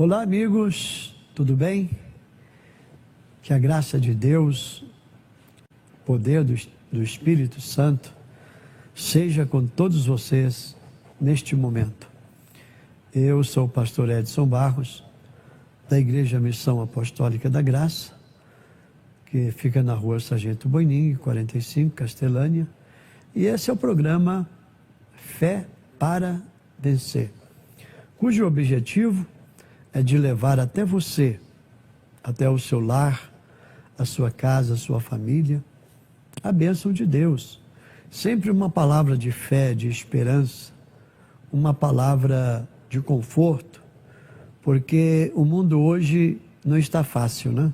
Olá, amigos, tudo bem? Que a graça de Deus, o poder do Espírito Santo, seja com todos vocês neste momento. Eu sou o pastor Edson Barros, da Igreja Missão Apostólica da Graça, que fica na rua Sargento Boininho, 45, Castelânia, e esse é o programa Fé para Vencer, cujo objetivo é de levar até você, até o seu lar, a sua casa, a sua família, a bênção de Deus. Sempre uma palavra de fé, de esperança, uma palavra de conforto, porque o mundo hoje não está fácil, né?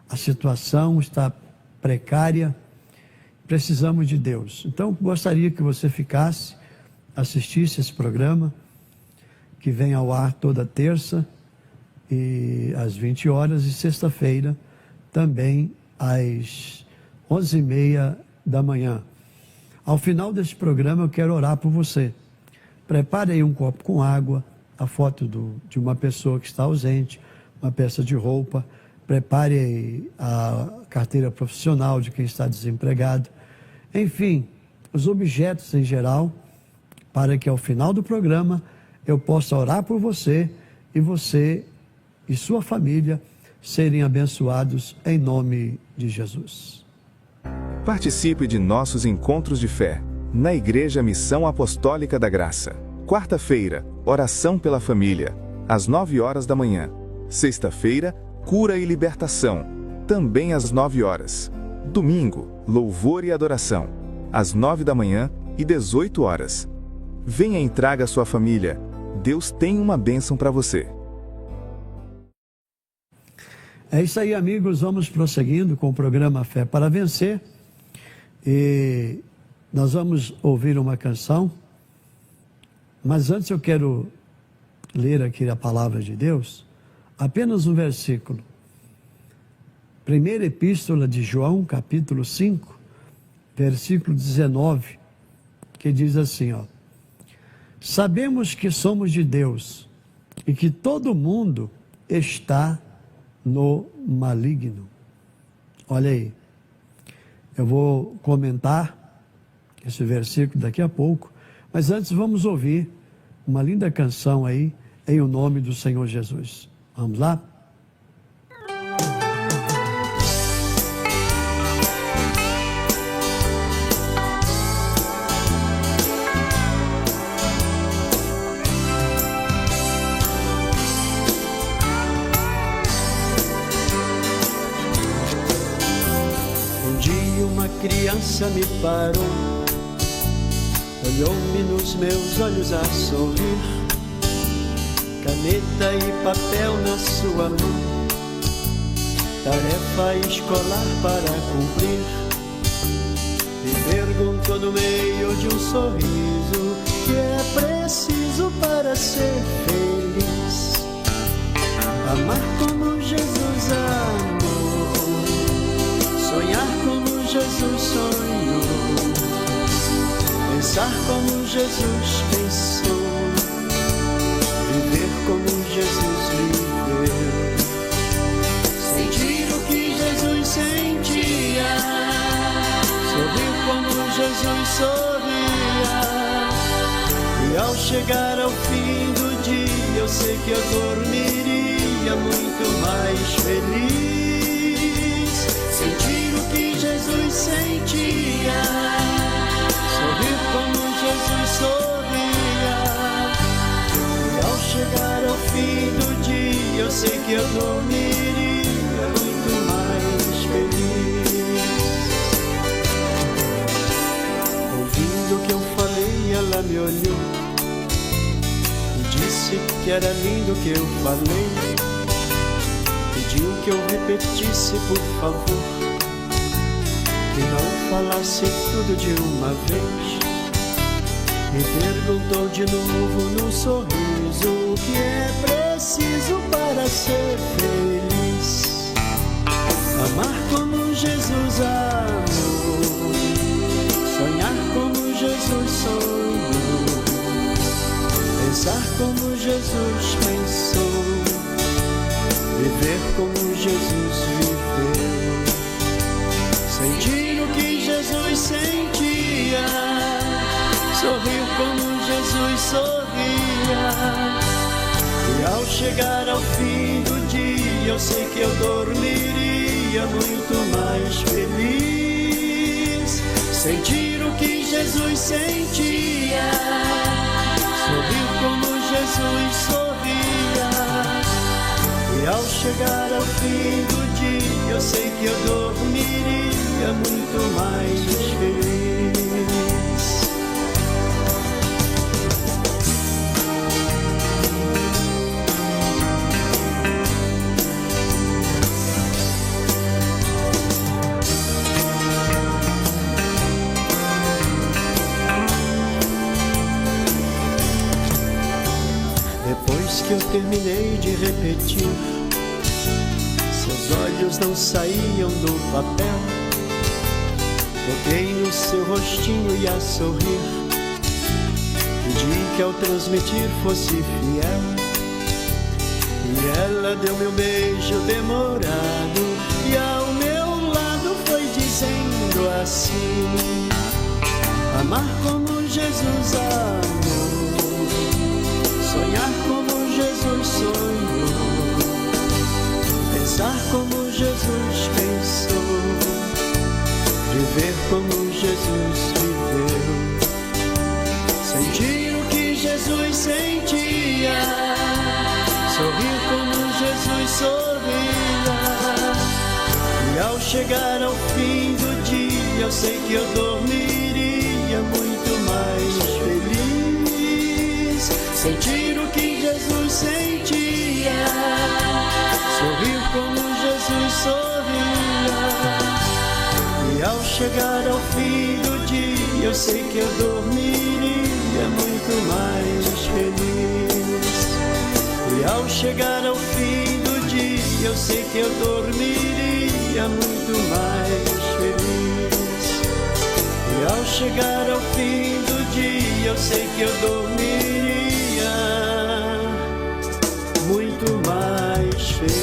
A situação está precária, precisamos de Deus. Então, gostaria que você ficasse, assistisse esse programa, que vem ao ar toda terça, e às 20 horas, e sexta-feira, também às 11h30 da manhã. Ao final desse programa, eu quero orar por você. Prepare aí um copo com água, a foto de uma pessoa que está ausente, uma peça de roupa, prepare aí a carteira profissional de quem está desempregado. Enfim, os objetos em geral, para que ao final do programa eu possa orar por você e sua família serem abençoados em nome de Jesus. Participe de nossos encontros de fé, na Igreja Missão Apostólica da Graça. Quarta-feira, oração pela família, às 9 horas da manhã. Sexta-feira, cura e libertação, também às 9 horas. Domingo, louvor e adoração, às 9 da manhã e 18 horas. Venha e traga sua família. Deus tem uma bênção para você. É isso aí, amigos. Vamos prosseguindo com o programa Fé para Vencer. E nós vamos ouvir uma canção. Mas antes eu quero ler aqui a palavra de Deus. Apenas um versículo. Primeira Epístola de João, capítulo 5, versículo 19, que diz assim, ó. Sabemos que somos de Deus e que todo mundo está no maligno. Olha aí, eu vou comentar esse versículo daqui a pouco, mas antes vamos ouvir uma linda canção aí, em o nome do Senhor Jesus. Vamos lá? Criança me parou, olhou-me nos meus olhos a sorrir, caneta e papel na sua mão, tarefa escolar para cumprir. Me perguntou no meio de um sorriso, o que é preciso para ser feliz? Amar como Jesus amou, sonhar como Jesus sonhou, pensar como Jesus pensou, viver como Jesus viveu, sentir o que Jesus sentia, sorrir como Jesus sorria, e ao chegar ao fim do dia eu sei que eu dormiria muito mais feliz. Sentir o que Jesus sentia, sorrir como Jesus sorria, e ao chegar ao fim do dia eu sei que eu dormiria muito mais feliz. Ouvindo o que eu falei, ela me olhou e disse que era lindo o que eu falei. Pediu que eu repetisse, por favor, que não falasse tudo de uma vez. Me perguntou de novo num sorriso, o que é preciso para ser feliz? Amar como Jesus amou, sonhar como Jesus sonhou, pensar como Jesus pensou, viver como Jesus viveu, sentir o que Jesus sentia, sorrir como Jesus sorria. E ao chegar ao fim do dia, eu sei que eu dormiria muito mais feliz. Sentir o que Jesus sentia, sorrir como Jesus sorria. E ao chegar ao fim do dia, eu sei que eu dormiria muito mais feliz. Depois que eu terminei de repetir, seus olhos não saíam do papel. Toquei no seu rostinho e a sorrir, pedi que ao transmitir fosse fiel. E ela deu meu beijo demorado, e ao meu lado foi dizendo assim: amar como Jesus amou, sonhar como Jesus sonhou, pensar como Jesus pensou, viver como Jesus viveu, sentir o que Jesus sentia, sorrir como Jesus sorria. E ao chegar ao fim do dia, eu sei que eu dormiria muito mais feliz. Sentir o que Jesus sentia, sorrir como Jesus sorria. E ao chegar ao fim do dia, eu sei que eu dormiria muito mais feliz. E ao chegar ao fim do dia, eu sei que eu dormiria muito mais feliz. E ao chegar ao fim do dia, eu sei que eu dormiria muito mais feliz.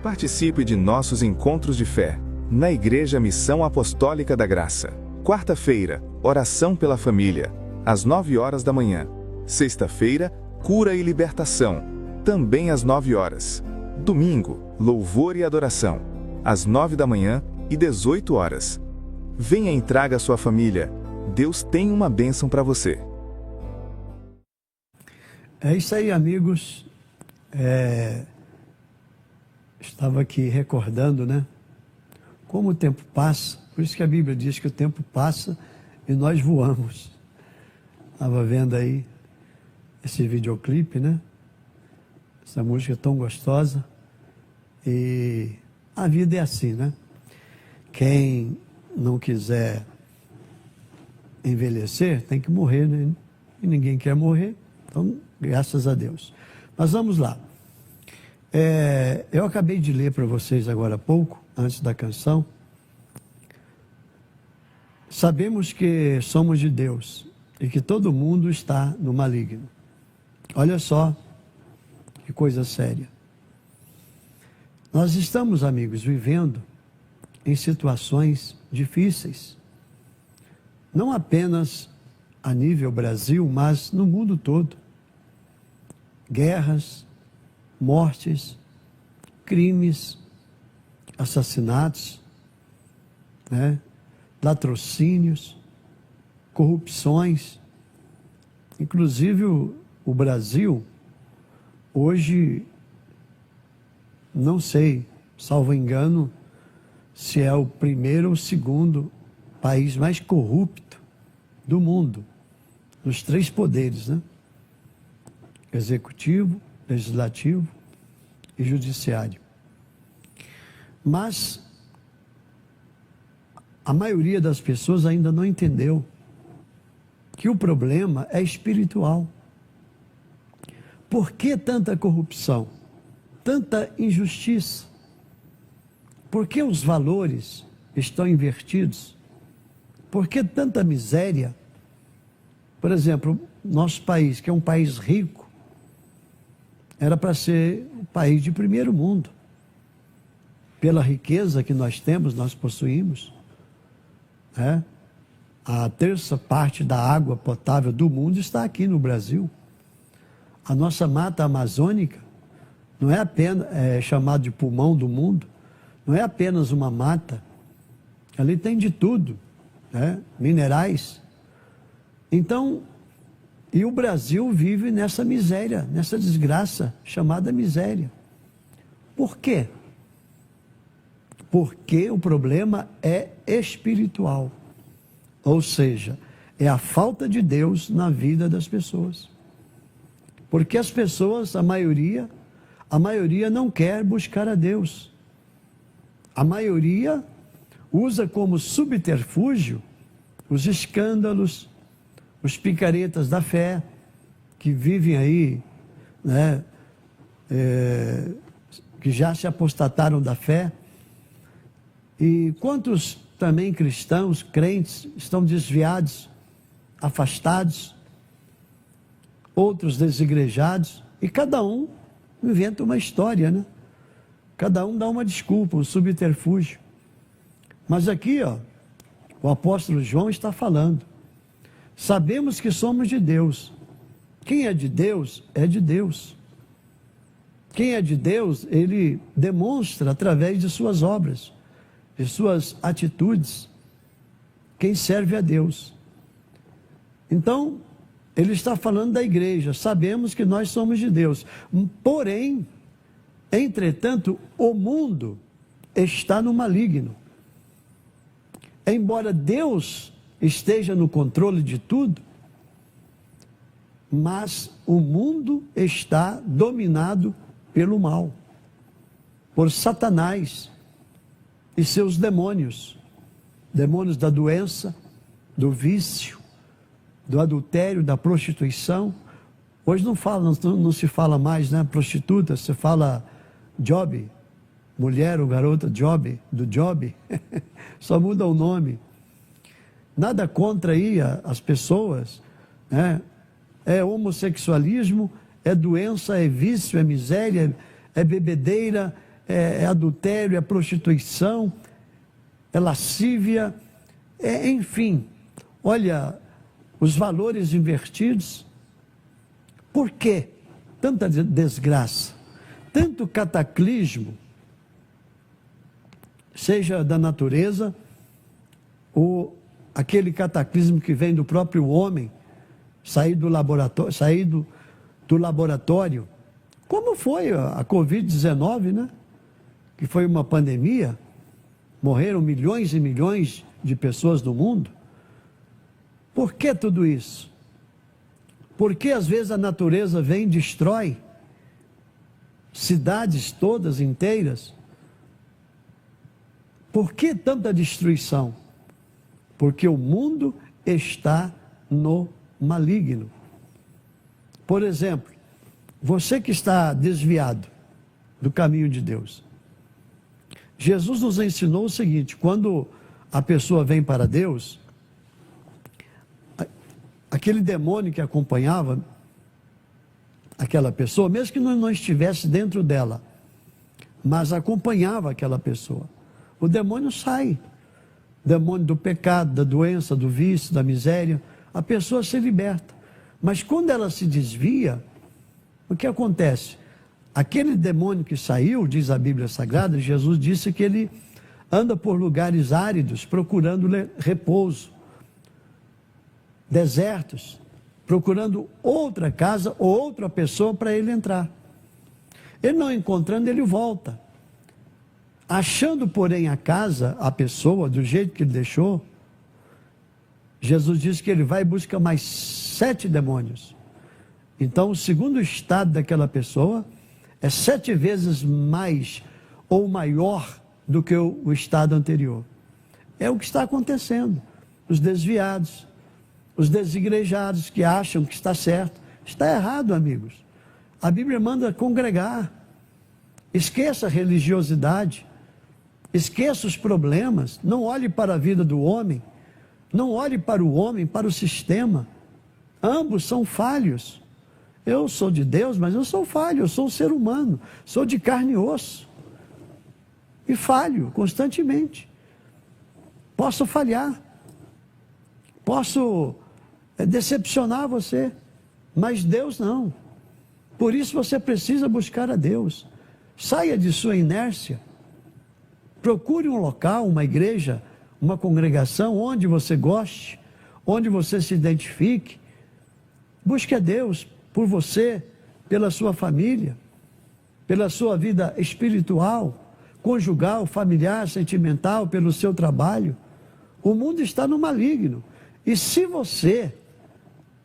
Participe de nossos encontros de fé, na Igreja Missão Apostólica da Graça. Quarta-feira, oração pela família, às 9 horas da manhã. Sexta-feira, cura e libertação, também às 9 horas. Domingo, louvor e adoração, às 9 da manhã e 18 horas. Venha e traga a sua família. Deus tem uma bênção para você. É isso aí, amigos. Estava aqui recordando, né? Como o tempo passa. Por isso que a Bíblia diz que o tempo passa e nós voamos. Estava vendo aí esse videoclipe, né? Essa música tão gostosa. E a vida é assim, né? Quem não quiser envelhecer tem que morrer, né? E ninguém quer morrer, então graças a Deus. Mas vamos lá. Eu acabei de ler para vocês agora há pouco, antes da canção. Sabemos que somos de Deus e que todo mundo está no maligno. Olha só que coisa séria. Nós estamos, amigos, vivendo em situações difíceis. Não apenas a nível Brasil, mas no mundo todo. Guerras, mortes, crimes, assassinatos, né? Latrocínios, corrupções. Inclusive o Brasil, hoje, não sei, salvo engano, se é o primeiro ou segundo país mais corrupto do mundo, nos 3 poderes, né? Executivo, legislativo e judiciário. Mas a maioria das pessoas ainda não entendeu que o problema é espiritual. Por que tanta corrupção? Tanta injustiça? Por que os valores estão invertidos? Por que tanta miséria? Por exemplo, nosso país, que é um país rico, era para ser um país de primeiro mundo. Pela riqueza que nós temos, nós possuímos, né? A terça parte da água potável do mundo está aqui no Brasil. A nossa mata amazônica não é apenas chamada de pulmão do mundo, não é apenas uma mata. Ali tem de tudo, né? Minerais. Então, e o Brasil vive nessa miséria, nessa desgraça chamada miséria. Por quê? Porque o problema é espiritual. Ou seja, é a falta de Deus na vida das pessoas. Porque as pessoas, a maioria não quer buscar a Deus. A maioria usa como subterfúgio os escândalos, os picaretas da fé, que vivem aí, né, que já se apostataram da fé. E quantos também cristãos, crentes, estão desviados, afastados, outros desigrejados, e cada um inventa uma história, né? Cada um dá uma desculpa, um subterfúgio. Mas aqui, ó, o apóstolo João está falando. Sabemos que somos de Deus. Quem é de Deus, é de Deus. Quem é de Deus, ele demonstra através de suas obras, de suas atitudes, quem serve a Deus. Então, ele está falando da igreja. Sabemos que nós somos de Deus. Porém, entretanto, o mundo está no maligno. Embora Deus esteja no controle de tudo, mas o mundo está dominado pelo mal, por Satanás e seus demônios. Demônios da doença, do vício, do adultério, da prostituição. Hoje não se fala mais, né, prostituta, se fala job, mulher ou garota job, do job, só muda o nome. Nada contra aí as pessoas, né? É homossexualismo, é doença, é vício, é miséria, é bebedeira, é adultério, é prostituição, é lascívia, enfim, olha, os valores invertidos. Por quê? Tanta desgraça, tanto cataclismo, seja da natureza, ou aquele cataclismo que vem do próprio homem, sair do laboratório, como foi a Covid-19, né? Que foi uma pandemia, morreram milhões e milhões de pessoas no mundo. Por que tudo isso? Porque às vezes a natureza vem e destrói cidades todas inteiras. Por que tanta destruição? Porque o mundo está no maligno. Por exemplo, você que está desviado do caminho de Deus, Jesus nos ensinou o seguinte: quando a pessoa vem para Deus, aquele demônio que acompanhava aquela pessoa, mesmo que não estivesse dentro dela, mas acompanhava aquela pessoa, o demônio sai. Demônio do pecado, da doença, do vício, da miséria, a pessoa se liberta. Mas quando ela se desvia, o que acontece? Aquele demônio que saiu, diz a Bíblia Sagrada, Jesus disse que ele anda por lugares áridos, procurando repouso, desertos, procurando outra casa ou outra pessoa para ele entrar. Ele não encontrando, ele volta. Achando, porém, a casa, a pessoa, do jeito que ele deixou, Jesus disse que ele vai e busca mais 7 demônios. Então, o segundo estado daquela pessoa é 7 vezes mais ou maior do que o estado anterior. É o que está acontecendo. Os desviados, os desigrejados que acham que está certo. Está errado, amigos. A Bíblia manda congregar. Esqueça a religiosidade. Esqueça os problemas. Não olhe para a vida do homem Não olhe para o homem, para o sistema. Ambos são falhos. Eu sou de Deus, mas eu sou falho, eu sou um ser humano, sou de carne e osso. E falho constantemente. Posso falhar. Posso decepcionar você. Mas Deus não. Por isso você precisa buscar a Deus. Saia de sua inércia. Procure um local, uma igreja, uma congregação onde você goste, onde você se identifique. Busque a Deus por você, pela sua família, pela sua vida espiritual, conjugal, familiar, sentimental, pelo seu trabalho. O mundo está no maligno. E se você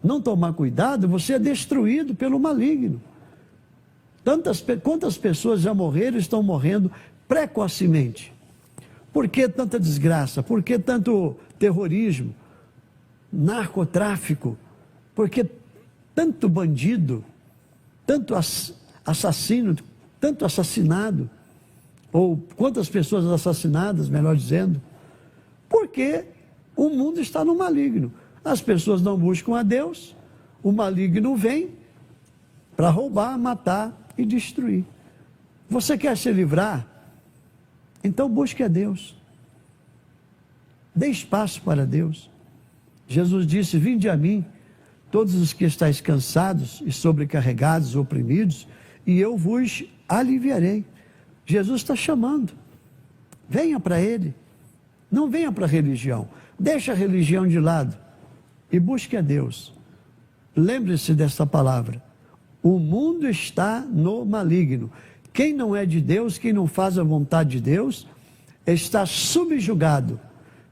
não tomar cuidado, você é destruído pelo maligno. Quantas pessoas já morreram e estão morrendo precocemente? Por que tanta desgraça? Por que tanto terrorismo, narcotráfico? Por que tanto bandido, tanto assassino, tanto assassinado? Ou quantas pessoas assassinadas, melhor dizendo? Porque o mundo está no maligno. As pessoas não buscam a Deus, o maligno vem para roubar, matar e destruir. Você quer se livrar? Então busque a Deus. Dê espaço para Deus. Jesus disse: vinde a mim, todos os que estáis cansados e sobrecarregados, oprimidos, e eu vos aliviarei. Jesus está chamando. Venha para Ele. Não venha para a religião. Deixa a religião de lado e busque a Deus. Lembre-se desta palavra. O mundo está no maligno. Quem não é de Deus, quem não faz a vontade de Deus, está subjugado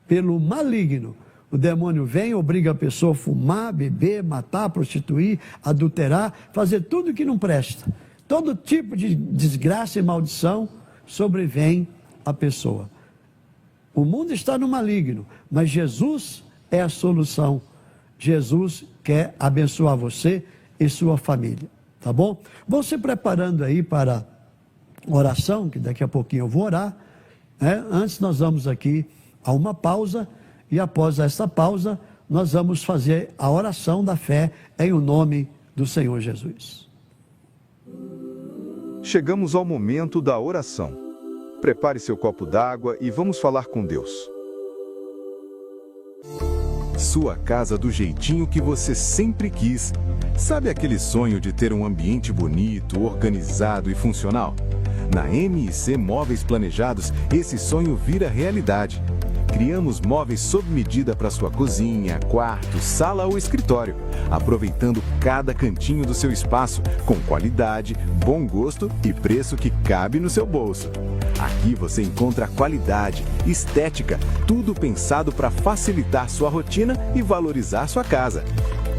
pelo maligno. O demônio vem, obriga a pessoa a fumar, beber, matar, prostituir, adulterar, fazer tudo que não presta. Todo tipo de desgraça e maldição sobrevém à pessoa. O mundo está no maligno, mas Jesus é a solução. Jesus quer abençoar você e sua família, tá bom? Vão se preparando aí para a oração, que daqui a pouquinho eu vou orar, né? Antes nós vamos aqui a uma pausa, e após essa pausa nós vamos fazer a oração da fé em o nome do Senhor Jesus. Chegamos ao momento da oração. Prepare seu copo d'água e vamos falar com Deus. Sua casa do jeitinho que você sempre quis. Sabe aquele sonho de ter um ambiente bonito, organizado e funcional? Na M&C Móveis Planejados, esse sonho vira realidade. Criamos móveis sob medida para sua cozinha, quarto, sala ou escritório, aproveitando cada cantinho do seu espaço, com qualidade, bom gosto e preço que cabe no seu bolso. Aqui você encontra qualidade, estética, tudo pensado para facilitar sua rotina e valorizar sua casa.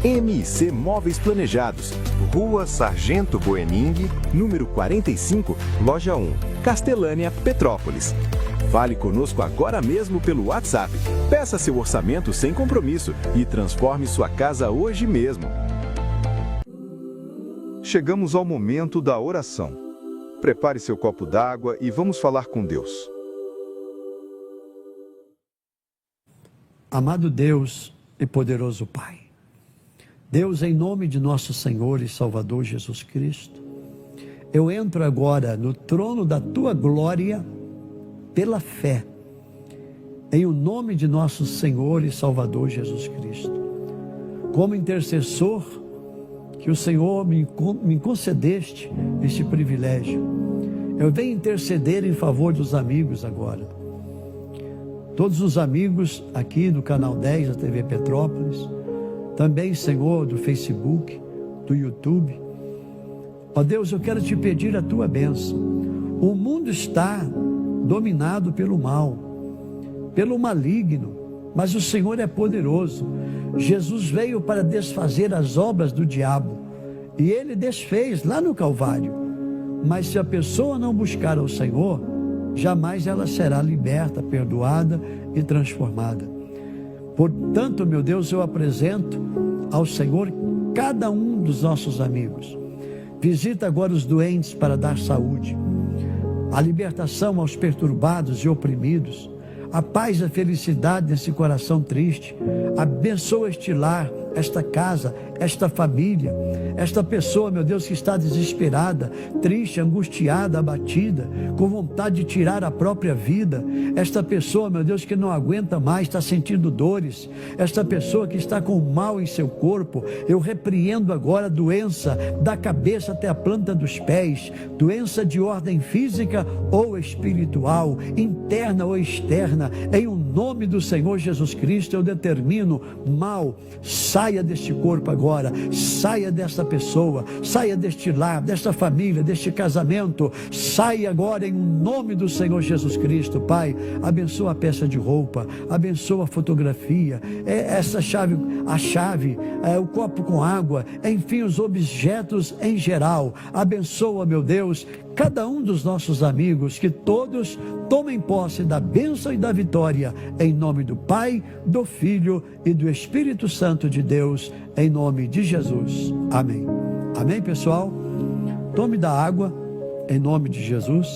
M&C Móveis Planejados, Rua Sargento Boening, número 45, Loja 1, Castelânia, Petrópolis. Fale conosco agora mesmo pelo WhatsApp. Peça seu orçamento sem compromisso e transforme sua casa hoje mesmo. Chegamos ao momento da oração. Prepare seu copo d'água e vamos falar com Deus. Amado Deus e poderoso Pai, Deus, em nome de nosso Senhor e Salvador Jesus Cristo, eu entro agora no trono da Tua glória pela fé, em o nome de nosso Senhor e Salvador Jesus Cristo. Como intercessor, que o Senhor me concedeste este privilégio, eu venho interceder em favor dos amigos agora. Todos os amigos aqui do Canal 10 da TV Petrópolis, também, Senhor, do Facebook, do YouTube. Ó Deus, eu quero te pedir a Tua bênção. O mundo está dominado pelo mal, pelo maligno, mas o Senhor é poderoso. Jesus veio para desfazer as obras do diabo, e Ele desfez lá no Calvário. Mas se a pessoa não buscar ao Senhor, jamais ela será liberta, perdoada e transformada. Portanto, meu Deus, eu apresento ao Senhor cada um dos nossos amigos. Visita agora os doentes para dar saúde, a libertação aos perturbados e oprimidos, a paz e a felicidade nesse coração triste. Abençoa este lar, esta casa, esta família, esta pessoa, meu Deus, que está desesperada, triste, angustiada, abatida, com vontade de tirar a própria vida. Esta pessoa, meu Deus, que não aguenta mais, está sentindo dores. Esta pessoa que está com mal em seu corpo, eu repreendo agora a doença da cabeça até a planta dos pés, doença de ordem física ou espiritual, interna ou externa. Em o nome do Senhor Jesus Cristo, eu determino: mal, saia deste corpo agora, saia desta pessoa, saia deste lar, desta família, deste casamento, saia agora em nome do Senhor Jesus Cristo. Pai, abençoa a peça de roupa, abençoa a fotografia, essa chave, o copo com água, enfim, os objetos em geral. Abençoa, meu Deus, cada um dos nossos amigos, que todos tomem posse da bênção e da vitória, em nome do Pai, do Filho e do Espírito Santo de Deus, em nome de Jesus. Amém. Amém, pessoal? Tome da água, em nome de Jesus.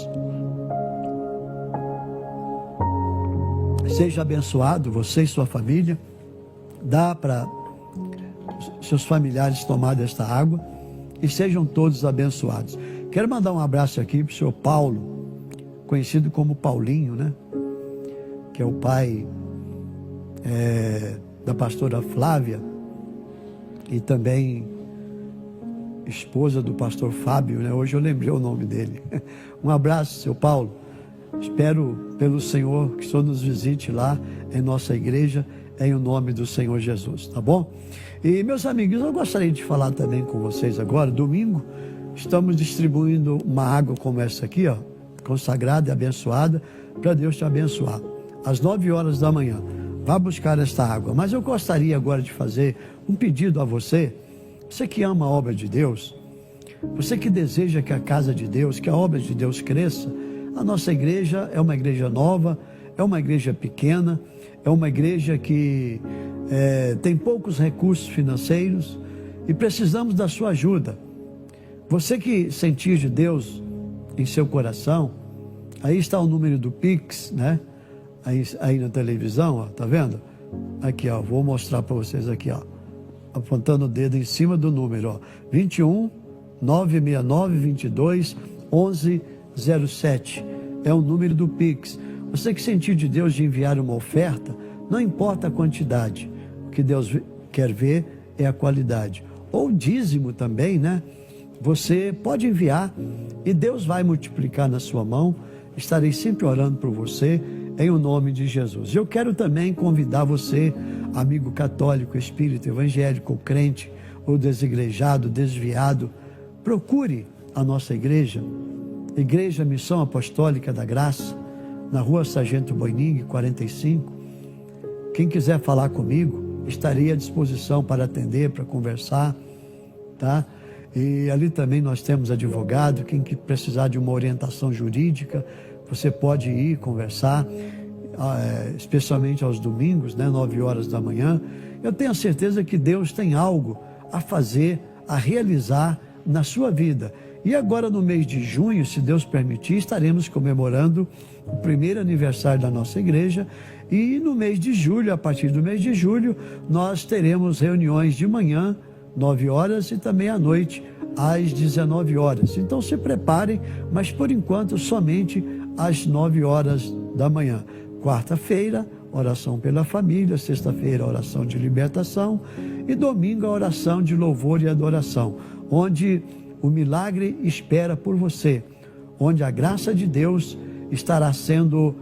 Seja abençoado, você e sua família. Dá para seus familiares tomar desta água e sejam todos abençoados. Quero mandar um abraço aqui para o senhor Paulo, conhecido como Paulinho, né? Que é o pai da pastora Flávia e também esposa do pastor Fábio, né? Hoje eu lembrei o nome dele. Um abraço, seu Paulo. Espero pelo Senhor que o Senhor nos visite lá em nossa igreja, em o nome do Senhor Jesus, tá bom? E meus amigos, eu gostaria de falar também com vocês agora. Domingo estamos distribuindo uma água como essa aqui, ó, consagrada e abençoada, para Deus te abençoar. Às 9 horas da manhã, vá buscar esta água. Mas eu gostaria agora de fazer um pedido a você, você que ama a obra de Deus, você que deseja que a casa de Deus, que a obra de Deus cresça. A nossa igreja é uma igreja nova, é uma igreja pequena, é uma igreja que tem poucos recursos financeiros e precisamos da sua ajuda. Você que sentir de Deus em seu coração, aí está o número do Pix, né? Aí na televisão, ó, tá vendo? Aqui, ó, vou mostrar para vocês aqui, ó, apontando o dedo em cima do número, ó, 21 969 22 11 07, é o número do Pix. Você que sentir de Deus de enviar uma oferta, não importa a quantidade, o que Deus quer ver é a qualidade. Ou dízimo também, né? Você pode enviar e Deus vai multiplicar na sua mão. Estarei sempre orando por você, em o nome de Jesus. Eu quero também convidar você, amigo católico, espírita, evangélico, crente, ou desigrejado, desviado, procure a nossa igreja, Igreja Missão Apostólica da Graça, na Rua Sargento Boining, 45. Quem quiser falar comigo, estarei à disposição para atender, para conversar, tá? E ali também nós temos advogado. Quem que precisar de uma orientação jurídica, você pode ir conversar, especialmente aos domingos, né, 9 horas da manhã. Eu tenho a certeza que Deus tem algo a fazer, a realizar na sua vida. E agora no mês de junho, se Deus permitir, estaremos comemorando o primeiro aniversário da nossa igreja. E no mês de julho, a partir do mês de julho, nós teremos reuniões de manhã, 9 horas, e também à noite, às 19 horas. Então se preparem, mas por enquanto somente às 9 horas da manhã. Quarta-feira, oração pela família. Sexta-feira, oração de libertação. E domingo, a oração de louvor e adoração, onde o milagre espera por você, onde a graça de Deus estará sendo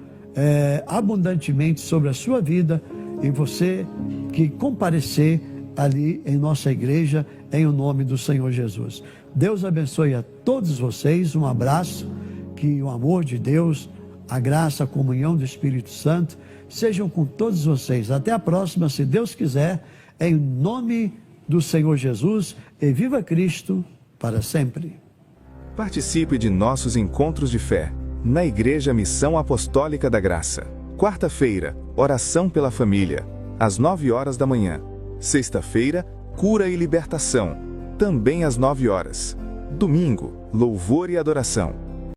abundantemente sobre a sua vida, e você que comparecer ali em nossa igreja, em o nome do Senhor Jesus. Deus abençoe a todos vocês, um abraço, que o amor de Deus, a graça, a comunhão do Espírito Santo sejam com todos vocês. Até a próxima, se Deus quiser, em nome do Senhor Jesus, e viva Cristo para sempre. Participe de nossos encontros de fé, na Igreja Missão Apostólica da Graça. Quarta-feira, oração pela família, às 9 horas da manhã. Sexta-feira, cura e libertação, também às 9 horas. Domingo, louvor e adoração,